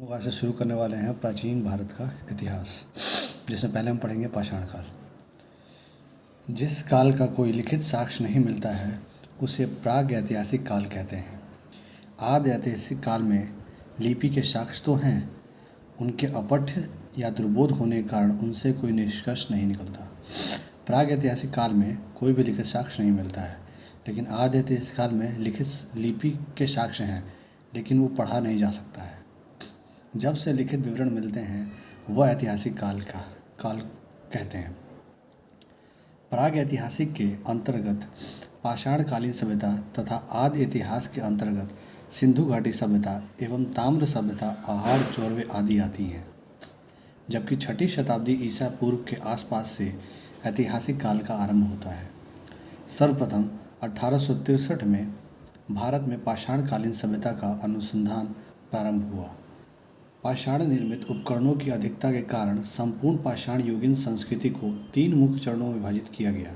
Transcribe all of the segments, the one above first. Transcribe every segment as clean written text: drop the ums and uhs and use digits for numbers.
लोग आज से शुरू करने वाले हैं प्राचीन भारत का इतिहास, जिसमें पहले हम पढ़ेंगे पाषाण काल। जिस काल का कोई लिखित साक्ष्य नहीं मिलता है उसे प्राग ऐतिहासिक काल कहते हैं। आदि ऐतिहासिक काल में लिपि के साक्ष्य तो हैं, उनके अपठ्य या दुर्बोध होने के कारण उनसे कोई निष्कर्ष नहीं निकलता। प्राग ऐतिहासिक काल में कोई भी लिखित साक्ष्य नहीं मिलता है, लेकिन आदि ऐतिहासिक काल में लिखित लिपि के साक्ष्य हैं, लेकिन वो पढ़ा नहीं जा सकता है। जब से लिखित विवरण मिलते हैं वह ऐतिहासिक काल कहते हैं। प्राग ऐतिहासिक के अंतर्गत पाषाणकालीन सभ्यता तथा आदि इतिहास के अंतर्गत सिंधु घाटी सभ्यता एवं ताम्र सभ्यता, आहार, चोरवे आदि आती हैं। जबकि छठी शताब्दी ईसा पूर्व के आसपास से ऐतिहासिक काल का आरंभ होता है। सर्वप्रथम 1863 में भारत में पाषाणकालीन सभ्यता का अनुसंधान प्रारंभ हुआ। पाषाण निर्मित उपकरणों की अधिकता के कारण संपूर्ण पाषाण युगीन संस्कृति को 3 मुख्य चरणों में विभाजित किया गया।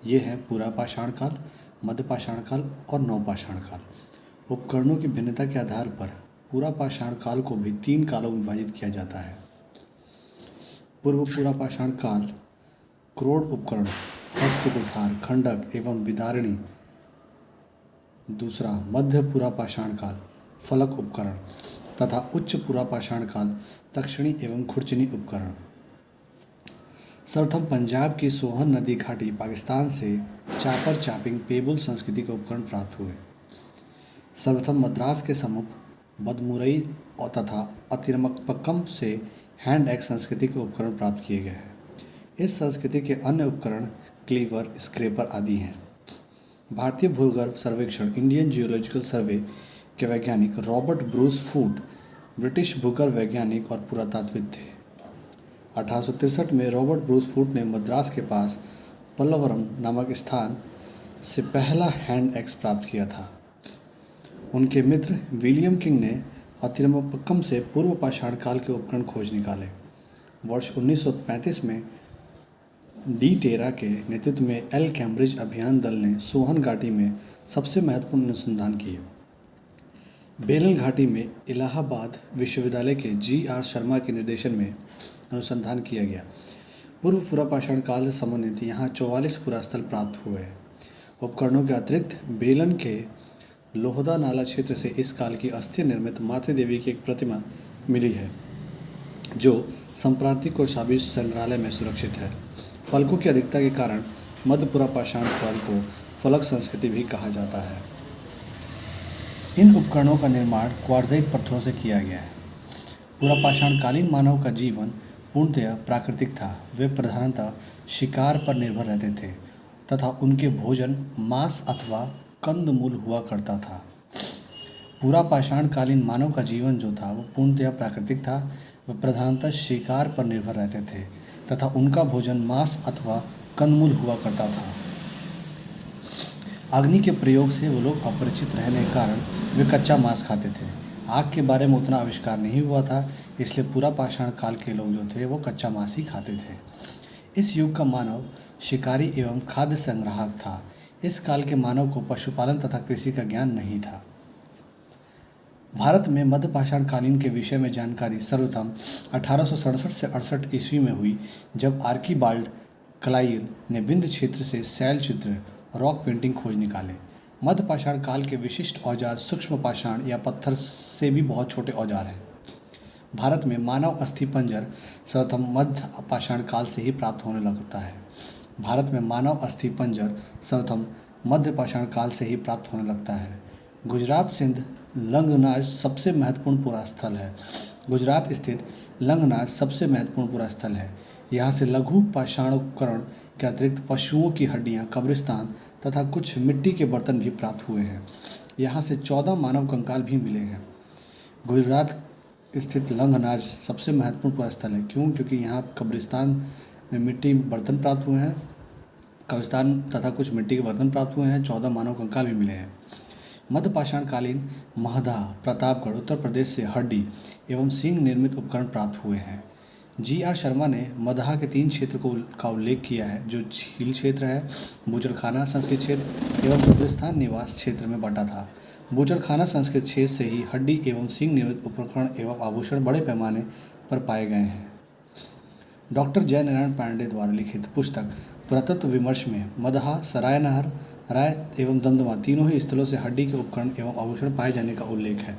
ये हैं पूरा पाषाण काल, मध्य पाषाण काल और नवपाषाण काल। उपकरणों की भिन्नता के आधार पर पूरा पाषाण काल को भी 3 कालों में विभाजित किया जाता है। पूर्व पूरा पाषाण काल क्रोड उपकरण, हस्तकुठार, खंडक एवं विदारिणी। दूसरा मध्य पूरा पाषाण काल फलक उपकरण तथा उच्च पूरा पाषाण काल दक्षिणी एवं खुरचनी उपकरण। सर्वप्रथम पंजाब की सोहन नदी घाटी पाकिस्तान से चापर चापिंग पेबुल संस्कृति के उपकरण प्राप्त हुए। सर्वप्रथम मद्रास के समीप बदमुरई और तथा अतिरमपक्कम से हैंड एक्स संस्कृति के उपकरण प्राप्त किए गए हैं। इस संस्कृति के अन्य उपकरण क्लीवर, स्क्रेपर आदि हैं। भारतीय भूगर्भ सर्वेक्षण इंडियन जियोलॉजिकल सर्वे के वैज्ञानिक रॉबर्ट ब्रूस फूड ब्रिटिश भूगर्भ वैज्ञानिक और पुरातात्विक थे। 1863 में रॉबर्ट ब्रूस फूड ने मद्रास के पास पल्लवरम नामक स्थान से पहला हैंड एक्स प्राप्त किया था। उनके मित्र विलियम किंग ने अतिरमपक्कम से पूर्व पाषाण काल के उपकरण खोज निकाले। वर्ष 1935 में डी टेरा के नेतृत्व में एल कैम्ब्रिज अभियान दल ने सोहन घाटी में सबसे महत्वपूर्ण अनुसंधान किए। बेलल घाटी में इलाहाबाद विश्वविद्यालय के जी.आर. शर्मा के निर्देशन में अनुसंधान किया गया। पूर्व पूरा पाषाण काल से संबंधित यहाँ 44 पुरास्थल प्राप्त हुए। उपकरणों के अतिरिक्त बेलन के लोहदा नाला क्षेत्र से इस काल की अस्थि निर्मित मातृ देवी की एक प्रतिमा मिली है, जो सांप्रातिक और साबिर संग्रहालय में सुरक्षित है। फलकों की अधिकता के कारण मध्य पूरा पाषाण काल को फलक संस्कृति भी कहा जाता है। इन उपकरणों का निर्माण क्वार्जाइट पत्थरों से किया गया है। पूरा पाषाणकालीन मानव का जीवन पूर्णतः प्राकृतिक था। वे प्रधानतः शिकार पर निर्भर रहते थे तथा उनके भोजन मांस अथवा कंदमूल हुआ करता था। पूरा पाषाणकालीन मानव का जीवन जो था वो पूर्णतः प्राकृतिक था। वे प्रधानतः शिकार पर निर्भर रहते थे तथा उनका भोजन मांस अथवा कंदमूल हुआ करता था। अग्नि के प्रयोग से वो लोग अपरिचित रहने के कारण वे कच्चा मांस खाते थे। आग के बारे में उतना आविष्कार नहीं हुआ था, इसलिए पूरा पाषाण काल के लोग जो थे वो कच्चा मांस ही खाते थे। इस युग का मानव शिकारी एवं खाद्य संग्राहक था। इस काल के मानव को पशुपालन तथा कृषि का ज्ञान नहीं था। भारत में मध्य पाषाण कालीन के विषय में जानकारी सर्वप्रथम 1867 से 68 ईस्वी में हुई, जब आर्कीबाल्ड क्लाइल ने विंध्य क्षेत्र से शैल चित्र, रॉक पेंटिंग खोज निकाले। मध्य पाषाण काल के विशिष्ट औजार सूक्ष्म पाषाण या पत्थर से भी बहुत छोटे औजार हैं। भारत में मानव अस्थि पंजर सर्वप्रथम मध्य पाषाण काल से ही प्राप्त होने लगता है। भारत में मानव अस्थि पंजर सर्वप्रथम मध्य पाषाण काल से ही प्राप्त होने लगता है। गुजरात सिंध लंगनाज सबसे महत्वपूर्ण पुरास्थल है। गुजरात स्थित लंगनाज सबसे महत्वपूर्ण पुरास्थल है। यहाँ से लघु पाषाण उपकरण के अतिरिक्त पशुओं की हड्डियाँ, कब्रिस्तान तथा कुछ मिट्टी के बर्तन भी प्राप्त हुए हैं। यहाँ से 14 मानव कंकाल भी मिले हैं। गुजरात स्थित लंगनाज सबसे महत्वपूर्ण पुरास्थल है। क्योंकि यहाँ कब्रिस्तान में मिट्टी बर्तन प्राप्त हुए हैं, कब्रिस्तान तथा कुछ मिट्टी के बर्तन प्राप्त हुए हैं। 14 मानव कंकाल भी मिले हैं। मध्य पाषाणकालीन महदा, प्रतापगढ़, उत्तर प्रदेश से हड्डी एवं सींग निर्मित उपकरण प्राप्त हुए हैं। जी.आर. शर्मा ने मदहा के 3 क्षेत्र का उल्लेख किया है, जो झील क्षेत्र है, बुजरखाना संस्कृत क्षेत्र एवं कब्रिस्तान निवास क्षेत्र में बटा था। बूचड़खाना संस्कृत क्षेत्र से ही हड्डी एवं सींग निर्मित उपकरण एवं आभूषण बड़े पैमाने पर पाए गए हैं। डॉक्टर जयनारायण पांडे द्वारा लिखित पुस्तक पुरातत्व विमर्श में मदहा, सरायनहर, राय एवं दमदमा तीनों ही स्थलों से हड्डी के उपकरण एवं आभूषण पाए जाने का उल्लेख है।